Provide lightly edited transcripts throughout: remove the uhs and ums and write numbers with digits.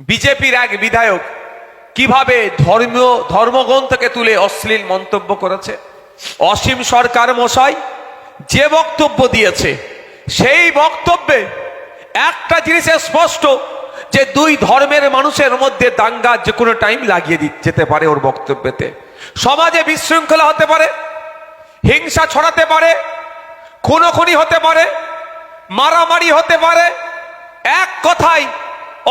বিজেপির এক বিধায়ক কিভাবে ধর্মগ্রন্থকে তুলে অশ্লীল মন্তব্য করেছে। অসীম সরকার মশাই যে বক্তব্য দিয়েছে সেই বক্তব্যে একটা জিনিস স্পষ্ট যে দুই ধর্মের মানুষের মধ্যে দাঙ্গা যে কোনো টাইম লাগিয়ে যেতে পারে। ওর বক্তব্যতে সমাজে বিশৃঙ্খলা হতে পারে, হিংসা ছড়াতে পারে, খুনোখুনি হতে পারে, মারামারি হতে পারে, এক কথায়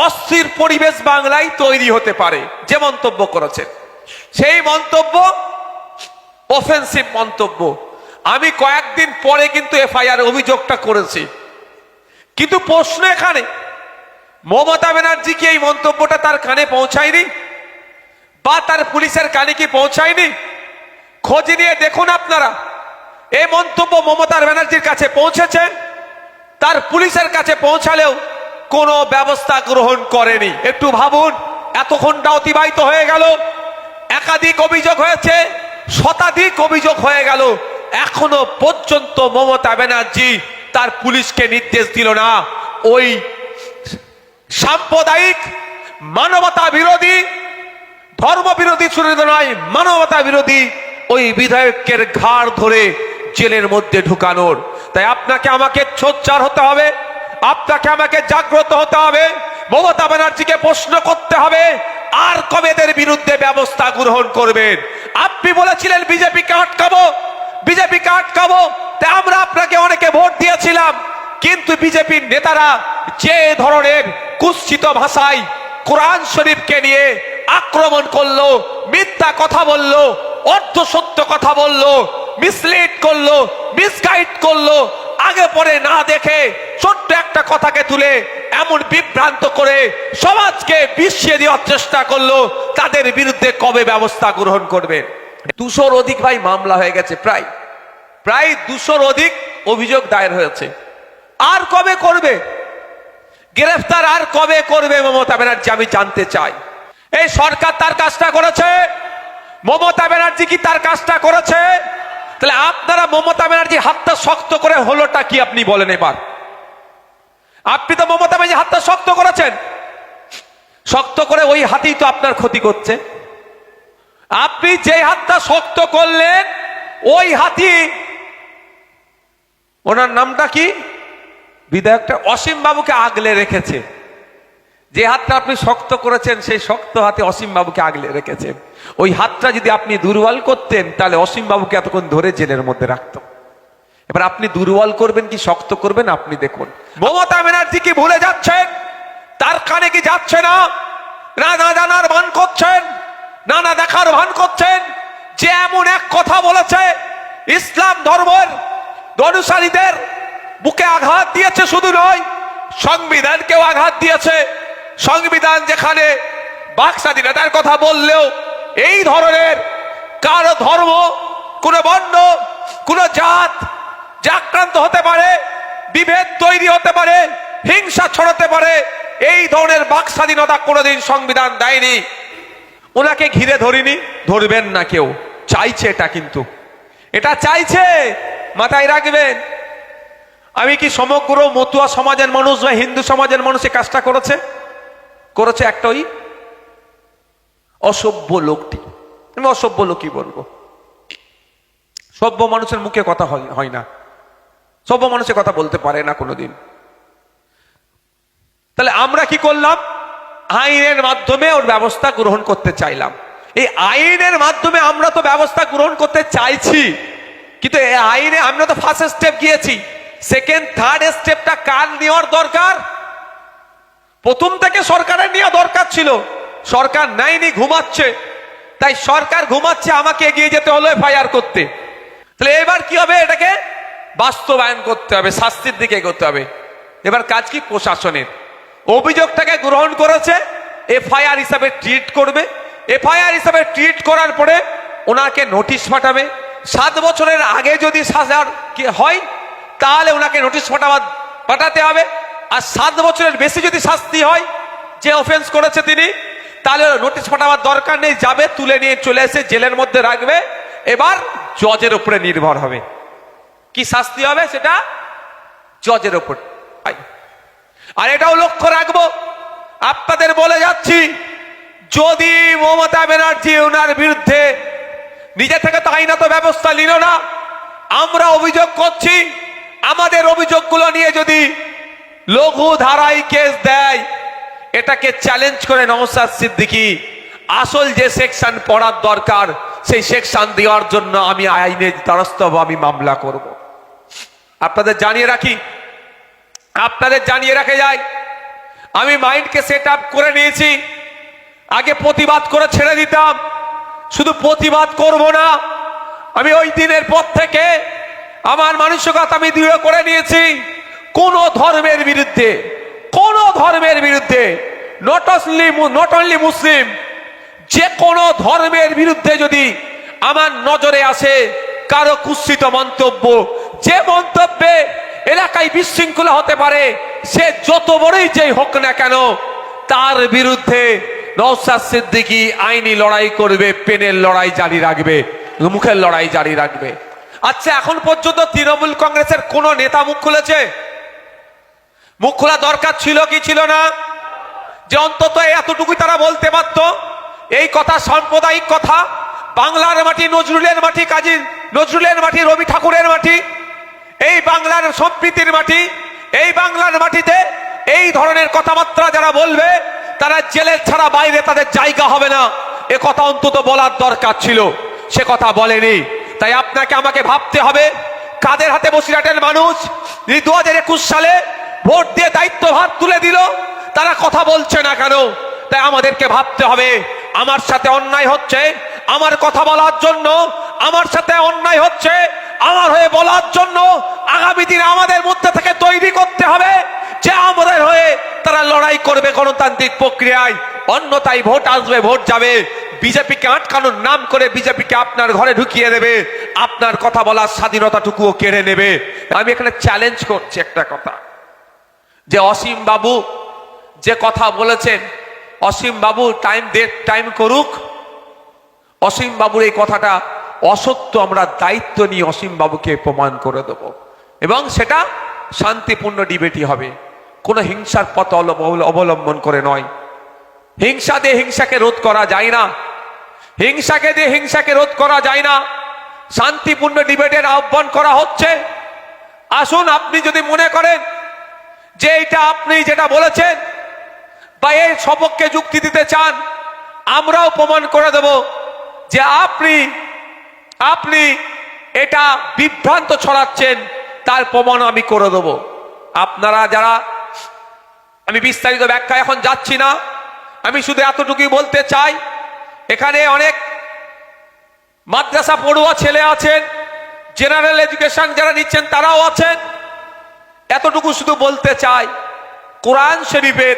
অস্থির পরিবেশ বাংলায় তৈরি হতে পারে। যে মন্তব্য করেছেন সেই মন্তব্য অফেন্সিভ মন্তব্য। আমি কয়েকদিন পরে কিন্তু এফআইআর অভিযোগটা করেছি, কিন্তু প্রশ্ন এখানে মমতা ব্যানার্জি কি এই মন্তব্যটা তার কানে পৌঁছায়নি বা তার পুলিশের কানে কি পৌঁছায়নি? খোঁজ নিয়ে দেখুন আপনারা। এই মন্তব্য মমতা ব্যানার্জির কাছে পৌঁছেছে, তার পুলিশের কাছে পৌঁছালেও কোনো ব্যবস্থা গ্রহণ করেনি। একটু ভাবুন, এত ঘন্টা অতিবাহিত হয়ে গেল, একাধিক অভিযোগ হয়েছে, শতাধিক অভিযোগ হয়ে গেল, এখনো পর্যন্ত মমতা ব্যানার্জি তার পুলিশকে নির্দেশ দিল না ওই সাম্প্রদায়িক মানবতা বিরোধী, ধর্ম বিরোধী শুধু নয়, মানবতা বিরোধী ওই বিধায়কের ঘাড় ধরে জেলের মধ্যে ঢুকানোর। তাই আপনাকে আমাকে সোচ্চার হতে হবে, আপনাকে আমাকে জাগ্রত হতে হবে, মমতা ব্যানার্জিকে প্রশ্ন করতে হবে আর কবে এদের বিরুদ্ধে ব্যবস্থা গ্রহণ করবেন। আপনি বলেছিলেন বিজেপিকে আটকাবো, বিজেপিকে আটকাবো, তাই আমরা আপনাকে অনেকে ভোট দিয়েছিলাম। কিন্তু বিজেপির নেতারা যে ধরনের কুৎসিত ভাষায় কোরআন শরীফকে নিয়ে আক্রমণ করলো, মিথ্যা কথা বললো, অর্ধ সত্য কথা বললো, মিসলিড করলো, মিসগাইড করলো, আগে পরে না দেখে ছোট্ট একটা কথাকে তুলে এমন বিভ্রান্ত করে সমাজকে বিছিয়ে দেওয়ার চেষ্টা করলো, তাদের বিরুদ্ধে কবে ব্যবস্থা গ্রহণ করবেন? 200-র অধিক ভাই মামলা হয়ে গেছে, প্রায় 200-র অধিক অভিযোগ দায়ের হয়েছে। আর কবে করবে গ্রেফতার? আর কবে করবে মমতা ব্যানার্জি? আমি জানতে চাই। এই সরকার তার কাজটা করেছে, মমতা ব্যানার্জি কি তার কাজটা করেছে? তাহলে আপনারা মমতা ব্যানার্জি হাতটা শক্ত করে হলোটা কি আপনি বলেন এবার? আপনি তো মমতা ব্যানার্জি হাতটা শক্ত করেছেন, শক্ত করে ওই হাতেই তো আপনার ক্ষতি করছে। আপনি যে হাতটা শক্ত করলেন ওই হাতি, ওনার নামটা কি, বিধায়কটা অসীম বাবুকে আগলে রেখেছে। যে হাতটা আপনি শক্ত করেছেন সেই শক্ত হাতে অসীম বাবুকে আগলে রেখেছেন। ওই হাতটা যদি আপনি দুর্বল করতেন তাহলে অসীম বাবুকে এতক্ষণ ধরে জেলের মধ্যে রাখত। এবার আপনি দুর্বল করবেন কি শক্ত করবেন আপনি দেখুন। মমতা ব্যানার্জি কি ভুলে যাচ্ছেন? তার কানে কি যাচ্ছে না? না জানার ভান করছেন, না দেখার ভান করছেন যে এমন এক কথা বলেছে ইসলাম ধর্মের অনুসারীদের বুকে আঘাত দিয়েছে, শুধু নয় সংবিধানকেও আঘাত দিয়েছে। সংবিধান যেখানে বাক স্বাধীনতার কথা বললেও এই ধরনের কারো ধর্ম, কোন বর্ণ, কোন জাত আক্রান্ত হতে পারে, বিভেদ তৈরি হতে পারে, হিংসা ছড়াতে পারে, এই ধরনের বাক স্বাধীনতা কোনোদিন সংবিধান দেয়নি। ওনাকে ঘিরে ধরিনি, ধরবেন না কেউ। চাইছে এটা, কিন্তু এটা চাইছে, মাথায় রাখবেন। আমি কি সমগ্র মতুয়া সমাজের মানুষ বা হিন্দু সমাজের মানুষ এই কাজটা করেছে একটা ওই অসভ্য লোকটি। আমি অসভ্য লোকই বলবো, সভ্য মানুষের মুখে কথা হয় না, সভ্য মানুষের কথা বলতে পারে না কোনোদিন। তাহলে আমরা কি করলাম? আইনের মাধ্যমে ওর ব্যবস্থা গ্রহণ করতে চাইলাম। এই আইনের মাধ্যমে আমরা তো ব্যবস্থা গ্রহণ করতে চাইছি, কিন্তু এই আইনে আমরা তো ফার্স্ট স্টেপ গিয়েছি, সেকেন্ড থার্ড স্টেপটা কার নেওয়ার দরকার? প্রথম থেকে সরকারের নেওয়া দরকার ছিল, সরকার নেয়নি, ঘুমাচ্ছে। তাই সরকার ঘুমাচ্ছে, আমাকে এগিয়ে যেতে হলো এফআইআর করতে। তাহলে এবার কি হবে? এটাকে বাস্তবায়ন করতে হবে, শাস্তির দিকে করতে হবে। এবার কাজ কি? প্রশাসনের। অভিযোগটাকে গ্রহণ করেছে, এফআইআর হিসাবে ট্রিট করবে। এফআইআর হিসাবে ট্রিট করার পরে ওনাকে নোটিশ পাঠাবে। 7 বছরের আগে যদি সাজার হয় তাহলে ওনাকে নোটিশ পাঠাতে হবে। আর 7 বছরের বেশি যদি শাস্তি হয়, যে অফেন্স করেছে তিনি, তাহলে নোটিশ পাঠাবার দরকার নেই, যাবে, তুলে নিয়ে চলে এসে জেলের মধ্যে রাখবে। এবার জজের উপরে নির্ভর হবে কি শাস্তি হবে, সেটা জজের উপর। আর এটাও লক্ষ্য রাখবো, আপনাদের বলে যাচ্ছি, যদি মমতা ব্যানার্জি ওনার বিরুদ্ধে নিজে থেকে তো আইনত ব্যবস্থা নিল না, আমরা অভিযোগ করছি, আমাদের অভিযোগগুলো নিয়ে যদি লঘু ধারায় কেস দেয়, এটাকে চ্যালেঞ্জ করে নওশাদ সিদ্দিকী আসল যে সেকশন পড়ার দরকার সেই সেকশন দেওয়ার জন্য আমি আইনের দ্বারস্থ হব, আমি মামলা করব। আপনাদের জানিয়ে রাখে যাই, আমি মাইন্ডকে সেট আপ করে নিয়েছি। আগে প্রতিবাদ করে ছেড়ে দিতাম, শুধু প্রতিবাদ করব না, আমি ওই দিনের পর থেকে আমার মানসিকতা আমি দৃঢ় করে নিয়েছি। কোন ধর্মের বিরুদ্ধে নট অনলি মুসলিম, যে কোনো ধর্মের বিরুদ্ধে যদি আমার নজরে আসে কারো কুৎসিত মন্তব্য, যে মন্তব্যে এলাকায় বিশৃঙ্খলা হতে পারে, সে যত বড়ই যেই হোক না কেন, তার বিরুদ্ধে নওশাদ সিদ্দিকী আইনি লড়াই করবে, পেনের লড়াই জারি রাখবে, মুখের লড়াই জারি রাখবে। আচ্ছা, এখন পর্যন্ত তৃণমূল কংগ্রেসের কোন নেতা মুখ খুলেছে? মুখ খোলা দরকার ছিল কি ছিল না? যে অন্তত এতটুকুই তারা বলতে পারত, এই কথা সাম্প্রদায়িক কথা, বাংলার মাটি নজরুলের মাটি, কাজী নজরুলের মাটি, রবি ঠাকুরের মাটি, এই বাংলার সম্প্রীতির মাটি, এই বাংলার মাটিতে এই ধরনের কথাবার্তা যারা বলবে তারা জেলের ছাড়া বাইরে তাদের জায়গা হবে না, এ কথা অন্তত বলার দরকার ছিল, সে কথা বলেনি। তাই আপনাকে আমাকে ভাবতে হবে, কাদের হাতে বসিরহাটের মানুষ 2021 সালে ভোট দিয়ে দায়িত্বভার তুলে দিল, তারা কথা বলছে না কেন? তাই আমাদেরকে ভাবতে হবে, আমার সাথে অন্যায় হচ্ছে, আমার কথা বলার জন্য, আমার সাথে অন্যায় হচ্ছে, আমার হয়ে বলার জন্য আগামী দিনে আমাদের মধ্যে থেকে তৈরি করতে হবে যে আমাদের হয়ে তারা লড়াই করবে গণতান্ত্রিক প্রক্রিয়ায়। অন্যথায় ভোট আসবে, ভোট যাবে, বিজেপিকে আটকানোর নাম করে বিজেপিকে আপনার ঘরে ঢুকিয়ে দেবে, আপনার কথা বলার স্বাধীনতাটুকুও কেড়ে নেবে। আমি এখানে চ্যালেঞ্জ করছি একটা কথা, যে অসীম বাবু যে কথা বলেছেন, অসীম বাবু টাইম করুক। অসীম বাবুর এই কথাটা অসত্য, আমরা দায়িত্ব নিয়ে অসীম বাবুকে প্রমাণ করে দেব, এবং সেটা শান্তিপূর্ণ ডিবেটই হবে, কোনো হিংসার পথ অবলম্বন করে নয়। হিংসা দিয়ে হিংসাকে রোধ করা যায় না, হিংসাকে দিয়ে হিংসাকে রোধ করা যায় না। শান্তিপূর্ণ ডিবেটের আহ্বান করা হচ্ছে। আসুন, আপনি যদি মনে করেন যে এটা আপনি যেটা বলেছেন বা এর সপক্ষে যুক্তি দিতে চান, আমরাও প্রমাণ করে দেব যে আপনি এটা বিভ্রান্ত ছড়াচ্ছেন, তার প্রমাণ আমি করে দেব। আপনারা যারা, আমি বিস্তারিত ব্যাখ্যা এখন যাচ্ছি না, আমি শুধু এতটুকুই বলতে চাই, এখানে অনেক মাদ্রাসা পড়ুয়া ছেলে আছেন, জেনারেল এডুকেশন যারা নিচ্ছেন তারাও আছেন। এতটুকু শুধু বলতে চাই, কোরআন শরীফের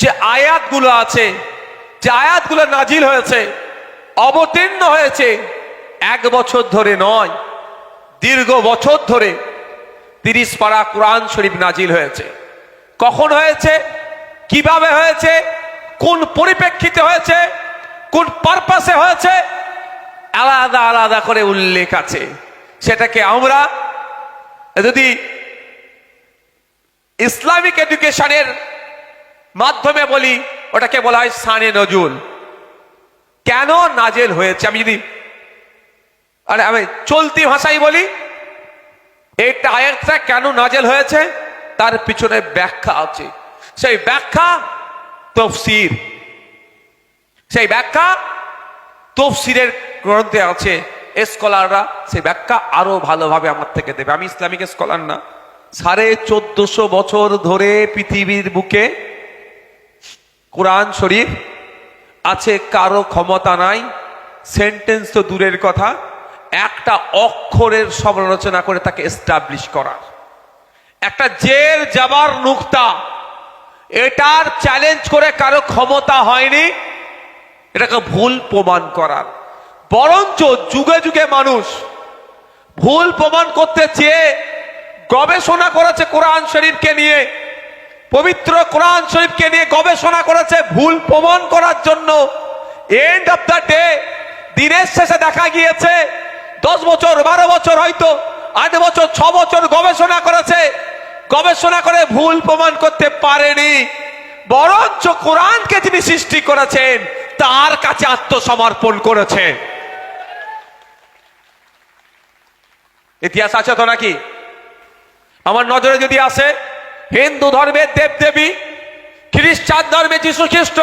যে আয়াতগুলো আছে, যে আয়াতগুলো নাজিল হয়েছে, অবতীর্ণ হয়েছে, 1 বছর ধরে নয়, দীর্ঘ বছর ধরে 30 পারা কোরআন শরীফ নাজিল হয়েছে। কখন হয়েছে, কিভাবে হয়েছে, কোন পরিপ্রেক্ষিতে হয়েছে, কোন পারপাসে হয়েছে, আলাদা আলাদা করে উল্লেখ আছে। সেটাকে আমরা যদি ইসলামিক এডুকেশনের মাধ্যমে বলি, ওটাকে বলা হয় শানে নজুল। কেন নাজেল হয়েছে, আমি চলতি ভাষায় বলি, এইটা আয়াতটা কেন নাজেল হয়েছে তার পিছনে ব্যাখ্যা আছে। সেই ব্যাখ্যা তাফসীর, সেই ব্যাখ্যা তাফসীরের গ্রন্থে আছে। স্কলাররা সেই ব্যাখ্যা আরো ভালোভাবে আমার থেকে দেবে। আমি ইসলামিক স্কলার না। 1450 বছর ধরে পৃথিবীর বুকে কোরআন শরীফ আছে, কারো ক্ষমতা নাই, সেন্টেন্স তো দূরের কথা, একটা অক্ষরের সমালোচনা করে তাকে এস্টাবলিশ করার, একটা জের জাবার নুক্তা, এটার চ্যালেঞ্জ করে কারো ক্ষমতা হয়নি এটাকে ভুল প্রমাণ করার। বরঞ্চ যুগে যুগে মানুষ ভুল প্রমাণ করতে চেয়ে গবেষণা করেছে কোরআন শরীফকে নিয়ে, পবিত্র কোরআন শরীফকে নিয়ে গবেষণা করেছে ভুল প্রমাণ করার জন্য। এন্ড অফ দ্য ডে, দিনের শেষে দেখা গিয়েছে 10 বছর, 12 বছর, হয়তো 8 বছর, 6 বছর গবেষণা করেছে, গবেষণা করে ভুল প্রমাণ করতে পারেনি। বরঞ্চ কোরআনকে যিনি সৃষ্টি করেছেন তার কাছে আত্মসমর্পণ করেছে। ইতিহাস আছে তো নাকি? আমার নজরে যদি আসে, হিন্দু ধর্মের দেবদেবী, খ্রিস্টান ধর্মে যীশু খ্রিস্ট,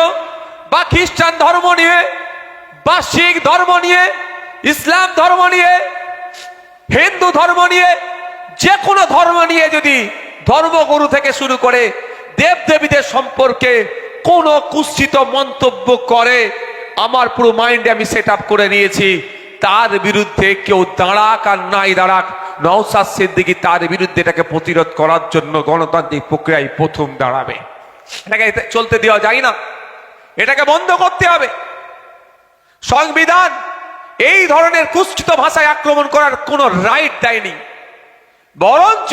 বা খ্রিস্টান ধর্ম নিয়ে, বা শিখ ধর্ম নিয়ে, ইসলাম ধর্ম নিয়ে, হিন্দু ধর্ম নিয়ে, যে কোনো ধর্ম নিয়ে যদি ধর্মগুরু থেকে শুরু করে দেবদেবীদের সম্পর্কে কোন কুৎসিত মন্তব্য করে, আমার পুরো মাইন্ডে আমি সেট আপ করে নিয়েছি, তার বিরুদ্ধে কেউ দাঁড়াক আর নাই দাঁড়াক, নওশাদ সিদ্দিকী তার বিরুদ্ধে এটাকে প্রতিরোধ করার জন্য গণতান্ত্রিক প্রক্রিয়ায় প্রথম দাঁড়াবে। এটাকে চলতে দেওয়া যায় না, এটাকে বন্ধ করতে হবে। সংবিধান এই ধরনের কুৎসিত ভাষায় আক্রমণ করার কোনো রাইট দেয়নি, বরঞ্চ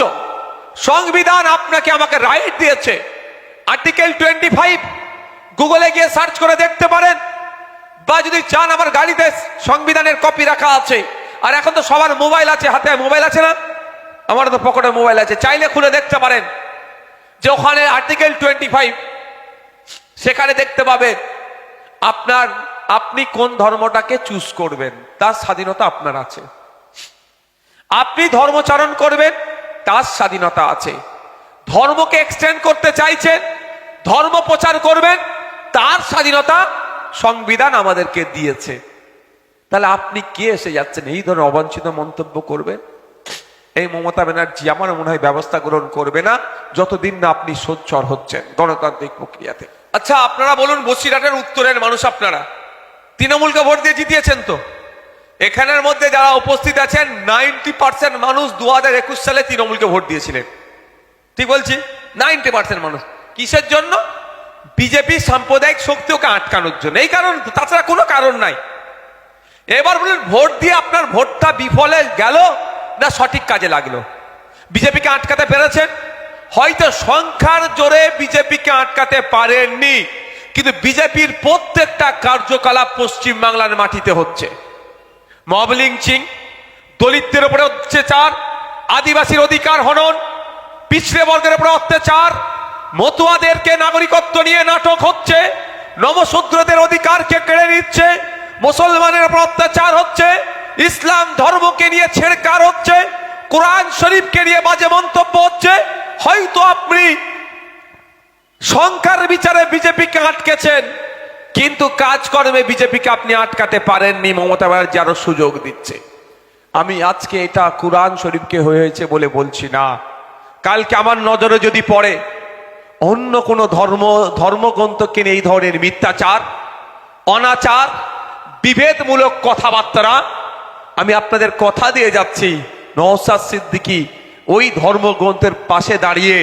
সংবিধান আপনাকে আমাকে রাইট দিয়েছে। আর্টিকেল 25 গুগলে গিয়ে সার্চ করে দেখতে পারেন, বা যদি চান আমার গাড়িতে সংবিধানের কপি রাখা আছে। আর এখন তো সবার মোবাইল আছে, হাতে মোবাইল আছে না? আমার তো পকেটে মোবাইল আছে, চাইলে খুলে দেখতে পারেন যে ওখানে আর্টিকেল 25, সেখানে দেখতে পাবেন আপনি কোন ধর্মটাকে চুজ করবেন তার স্বাধীনতা আপনার আছে। আপনি ধর্মচারণ করবেন তার স্বাধীনতা আছে। ধর্মকে এক্সটেন্ড করতে চাইছেন, ধর্ম প্রচার করবেন, তার স্বাধীনতা সংবিধান আমাদেরকে দিয়েছে। তাহলে আপনি কে এসে যাচ্ছেন এই ধরনের অবাঞ্ছিত মন্তব্য করবেন? এই মমতা ব্যানার্জি আমার মনে হয় ব্যবস্থা গ্রহণ করবে না যতদিন না আপনি সোচ্চার হচ্ছেন গণতান্ত্রিক প্রক্রিয়াতে। আচ্ছা, আপনারা বলুন, বসিরহাটের উত্তরের মানুষ, আপনারা তৃণমূলকে ভোট দিয়ে জিতিয়েছেন তো? এখানের মধ্যে যারা উপস্থিত আছেন 90% মানুষ 2021 সালে তৃণমূলকে ভোট দিয়েছিলেন। ঠিক বলছি? 90% মানুষ। কিসের জন্য? বিজেপি সাম্প্রদায়িক শক্তি ওকে আটকানোর জন্য। এই কারণ, তাছাড়া কোনো কারণ নাই। এবার বলুন, ভোট দিয়ে আপনার ভোটটা বিফলে গেল না সঠিক কাজে লাগলো? বিজেপিকে আটকাতে পেরেছেন? হয়তো সংখ্যার জোরে বিজেপিকে আটকাতে পারেননি, কিন্তু বিজেপির প্রত্যেকটা কার্যকলাপ পশ্চিম বাংলার মাটিতে হচ্ছে। মব লিঞ্চিং, দলিতদের উপরে অত্যাচার, আদিবাসীর অধিকার হনন, পিছড়ে বর্গের উপরে অত্যাচার, মতুয়াদেরকে নাগরিকত্ব নিয়ে নাটক হচ্ছে, নবশূদ্রদের অধিকারকে কেড়ে নিচ্ছে, মুসলমানের উপর অত্যাচার হচ্ছে, ইসলাম ধর্মকে নিয়ে ছেড়কার হচ্ছে, কোরআন শরীফকে নিয়ে বাজে মন্তব্য হচ্ছে। হয়তো আপনি সংখ্যার বিচারে বিজেপিকে আটকেছেন, কিন্তু কাজকর্মে বিজেপিকে আপনি আটকাতে পারেননি। মমতা ব্যানার্জি আরো সুযোগ দিচ্ছে। আমি আজকে এটা কোরআন শরীফকে হয়েছে বলে বলছি না, কালকে আমার নজরে যদি পড়ে অন্য কোনো ধর্মগ্রন্থকে নিয়ে এই ধরনের মিথ্যাচার, অনাচার, বিভেদমূলক কথাবার্তা, আমি আপনাদের কথা দিয়ে যাচ্ছি, নওশাদ সিদ্দিকী ওই ধর্মগ্রন্থের পাশে দাঁড়িয়ে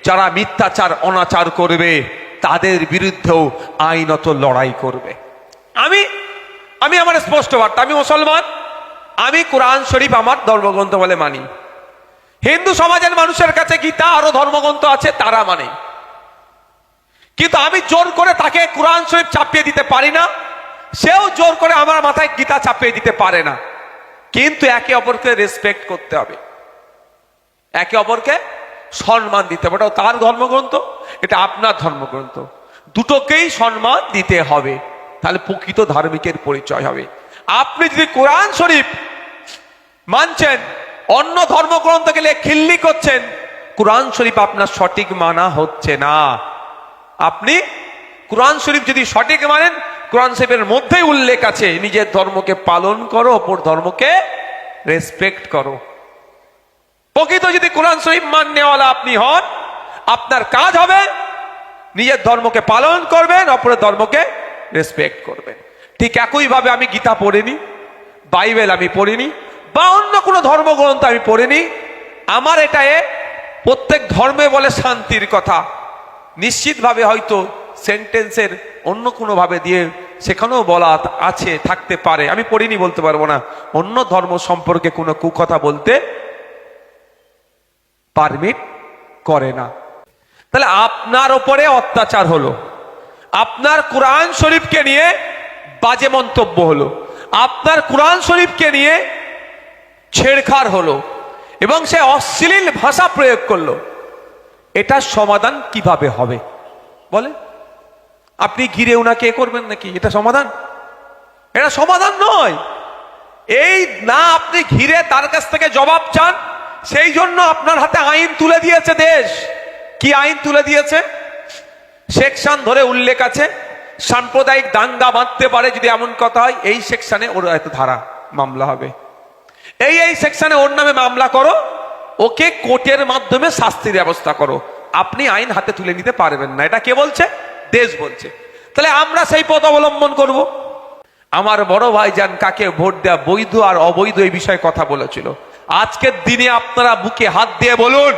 যারা মিথ্যাচার অনাচার করবে তাদের বিরুদ্ধেও আইনত লড়াই করবে। আমি আমার স্পষ্ট বার্তা, আমি মুসলমান, আমি কোরআন শরীফ আমার ধর্মগ্রন্থ বলে মানি। হিন্দু সমাজের মানুষের কাছে গীতা আরো ধর্মগ্রন্থ আছে, তারা মানে। কিন্তু আমি জোর করে তাকে কোরআন শরীফ চাপিয়ে দিতে পারি না, সেও জোর করে আমার মাথায় গীতা চাপিয়ে দিতে পারে না। কিন্তু একে অপরকে রেসপেক্ট করতে হবে, একে অপরকে সম্মান দিতে হবে। ওটা তার ধর্মগ্রন্থ, এটা আপনার ধর্মগ্রন্থ, দুটোকেই সম্মান দিতে হবে, তাহলে প্রকৃত ধার্মিকের পরিচয় হবে। আপনি যদি কোরআন শরীফ মানছেন, অন্য ধর্মগ্রন্থ গেলে খিল্লি করছেন, কোরআন শরীফ আপনার সঠিক মানা হচ্ছে না। আপনি কোরআন শরীফ যদি সঠিক মানেন, কোরআন শরীফের মধ্যেই উল্লেখ আছে নিজের ধর্মকে পালন করো, অপর ধর্মকে রেসপেক্ট করো। প্রকৃত যদি কোরআন শরীফ মাননেওয়ালা আপনি হন, আপনার কাজ হবে নিজের ধর্মকে পালন করবেন, অপরের ধর্মকে রেসপেক্ট করবেন। ঠিক একইভাবে আমি গীতা পড়িনি, বাইবেল আমি পড়িনি, বা অন্য কোনো ধর্মগ্রন্থ আমি পড়িনি। আমার এটা প্রত্যেক ধর্মে বলে শান্তির কথা, নিশ্চিতভাবে হয়তো সেন্টেন্সের অন্য কোনো ভাবে দিয়ে সেখানেও বলা আছে, থাকতে পারে, আমি পড়িনি বলতে পারবো না। অন্য ধর্ম সম্পর্কে কোনো কুকথা বলতে পারমিট করে না। তাহলে আপনার উপরে অত্যাচার হলো, আপনার কোরআন শরীফকে নিয়ে বাজে মন্তব্য হলো, আপনার কোরআন শরীফকে নিয়ে ছেড়খাড় হলো, এবং সে অশ্লীল ভাষা প্রয়োগ করলো। এটার সমাধান কিভাবে হবে? বলে আপনি ঘিরে ওনাকে এ করবেন নাকি? এটা সমাধান? এটা সমাধান নয়। এই না, আপনি ঘিরে তার কাছ থেকে জবাব চান, সেই জন্য আপনার হাতে আইন তুলে দিয়েছে দেশ। কি আইন তুলে দিয়েছে? সেকশন ধরে উল্লেখ আছে, সাম্প্রদায়িক দাঙ্গা বাঁধতে পারে যদি এমন কথা হয়, এই সেকশনে ওর এত ধারা মামলা হবে, এই সেকশনে ওর নামে মামলা করো, ওকে কোর্টের মাধ্যমে শাস্তির ব্যবস্থা করো। আপনি আইন হাতে তুলে নিতে পারবেন না। এটা কে বলছে? দেশ বলছে। তাহলে আমরা সেই পথ অবলম্বন করব। আমার বড় ভাইজান কাকে ভোট দেওয়া বৈধ আর অবৈধ এই বিষয়ে কথা বলেছিল। আজকের দিনে আপনারা বুকে হাত দিয়ে বলুন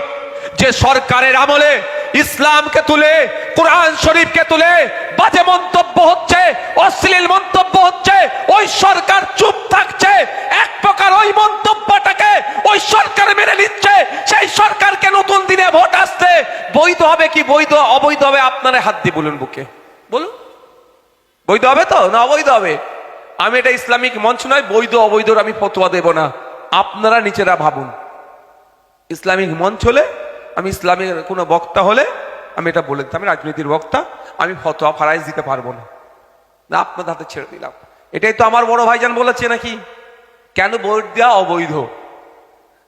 যে সরকারের আমলে ইসলামকে তুলে, কোরআন শরীফকে তুলে বাজে মন্তব্য হচ্ছে, অশ্লীল মন্তব্য হচ্ছে, ওই সরকার চুপ থাকছে। এক প্রকার ওই মন্তব্যটাকে ওই সরকার মেনে নিচ্ছে। সেই সরকারকে নতুন দিনে ভোট আসছে, বৈধ হবে কি বৈধ অবৈধ হবে? আপনারা হাত দিয়ে বলুন, বুকে বলুন, বৈধ হবে তো না অবৈধ হবে? আমি এটা ইসলামিক মঞ্চ নয়, বৈধ অবৈধর আমি ফতোয়া দেব না। আপনারা নিচেরা ভাবুন। ইসলামিক মঞ্চ হলে, আমি ইসলামের কোনো বক্তা হলে আমি এটা বলে দিতাম, আমি রাজনীতির বক্তা, আমি ফতোয়া ফারাইজ দিতে পারবো না, না আপনাদের হাতে ছেড়ে দিলাম। এটাই তো আমার বড় ভাইজান বলেছে নাকি, কেন ভোট দেওয়া অবৈধ?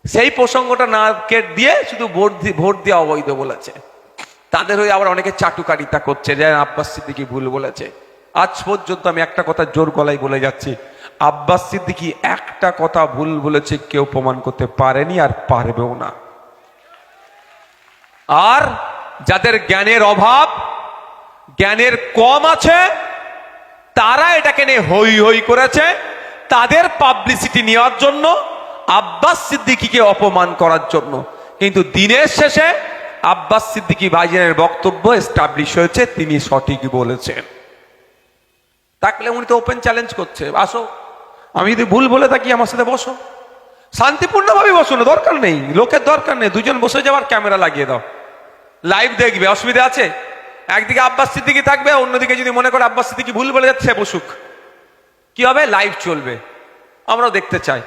সেই প্রসঙ্গটা না দিয়ে শুধু ভোট দেওয়া অবৈধ বলেছে। তাদের হয়ে আবার অনেকে চাটুকারিতা করছে যে আব্বাস সিদ্দিকী ভুল বলেছে। আজ পর্যন্ত আমি একটা কথা জোর গলায় বলে যাচ্ছি, আব্বাস সিদ্দিকী একটা কথা ভুল বলেছে কেউ প্রমাণ করতে পারেনি আর পারবেও না। আর যাদের জ্ঞানের অভাব, জ্ঞানের কম আছে, তারা এটাকে নিয়ে হই হই করেছে, তাদের পাবলিসিটি নেওয়ার জন্য, আব্বাস সিদ্দিকীকে অপমান করার জন্য। কিন্তু দিনের শেষে আব্বাস সিদ্দিকী ভাইজানের বক্তব্য এস্টাবলিশ হয়েছে, তিনি সঠিক বলেছেন। তাকলে উনি তো ওপেন চ্যালেঞ্জ করছে, আসো, আমি যদি ভুল বলে থাকি আমার সাথে বসো, শান্তিপূর্ণভাবে বসো, না দরকার নেই, লোকের দরকার নেই, দুজন বসে যাওয়ার, ক্যামেরা লাগিয়ে দাও, লাইভ দেখবে, অসুবিধা আছে? একদিকে আব্বাস সিদ্দিকী থাকবে, অন্যদিকে যদি মনে করে আব্বাস সিদ্দিকী ভুল বলে যাচ্ছে, বসুক, কি হবে? লাইভ চলবে, আমরাও দেখতে চাই,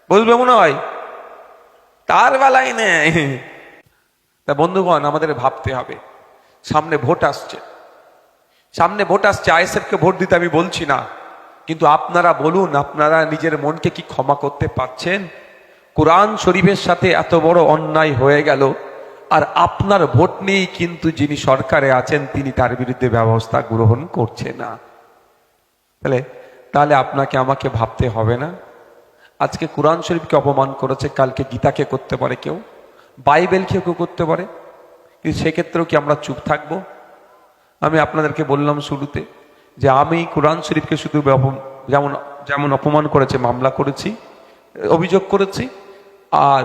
বলবে মনে হয়, তার বেলায় নেই। তা বন্ধুগণ, আমাদের ভাবতে হবে, সামনে ভোট আসছে, সামনে ভোট আসছে। আইএসএফকে ভোট দিতে আমি বলছি না, কিন্তু আপনারা বলুন, আপনারা নিজের মনকে কি ক্ষমা করতে পারছেন? কোরআন শরীফের সাথে এত বড় অন্যায় হয়ে গেল, আর আপনার ভোট নিয়েই কিন্তু যিনি সরকারে আছেন তিনি তার বিরুদ্ধে ব্যবস্থা গ্রহণ করছে না। তাহলে আপনাকে আমাকে ভাবতে হবে না? আজকে কোরআন শরীফকে অপমান করেছে, কালকে গীতাকে করতে পারে কেউ, বাইবেলকে কেউ করতে পারে, কিন্তু সেক্ষেত্রেও কি আমরা চুপ থাকবো? আমি আপনাদেরকে বললাম শুরুতে যে আমি কোরআন শরীফকে শুধু যেমন যেমন অপমান করেছে মামলা করেছি, অভিযোগ করেছি, আর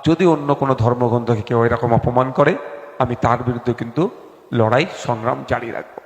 যদি অন্য কোনো ধর্মগ্রন্থকে কেউ এরকম অপমান করে, আমি তার বিরুদ্ধে কিন্তু লড়াই সংগ্রাম জারি রাখবো।